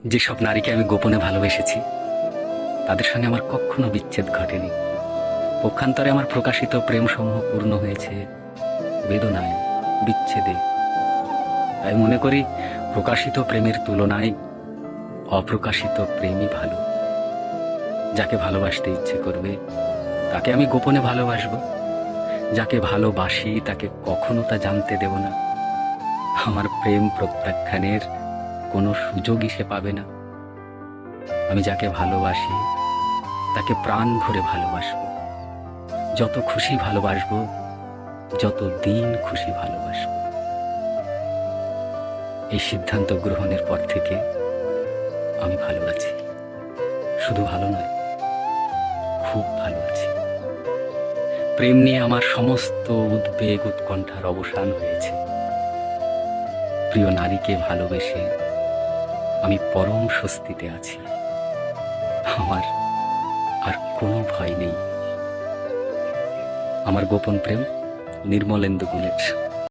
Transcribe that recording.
যেসব নারীকে আমি গোপনে ভালোবেসেছি তাদের সঙ্গে আমার কখনো বিচ্ছেদ ঘটেনি। পক্ষান্তরে আমার প্রকাশিত প্রেম সমূহ পূর্ণ হয়েছে বেদনায়, বিচ্ছেদে। তাই মনে করি প্রকাশিত প্রেমের তুলনায় অপ্রকাশিত প্রেমই ভালো। যাকে ভালোবাসতে ইচ্ছে করবে তাকে আমি গোপনে ভালোবাসবো। যাকে ভালোবাসি তাকে কখনো তা জানতে দেব না। আমার প্রেম প্রত্যাখ্যানের কোনো সুযোগই সে পাবে না। আমি যাকে ভালোবাসি তাকে প্রাণ ভরে ভালোবাসবো। যত খুশি ভালোবাসবো, যত দিন খুশি ভালোবাসবো। এই সিদ্ধান্ত গ্রহণের পর থেকে আমি ভালো আছি। শুধু ভালো নয়, খুব ভালো আছি। প্রেম নিয়ে আমার সমস্ত উদ্বেগ উৎকণ্ঠার অবসান হয়েছে। প্রিয় নারীকে ভালোবেসে আমি পরম স্বস্তিতে আছি। আমার আর কোনো ভয় নেই। আমার গোপন প্রেম নির্মলেন্দু গুণের।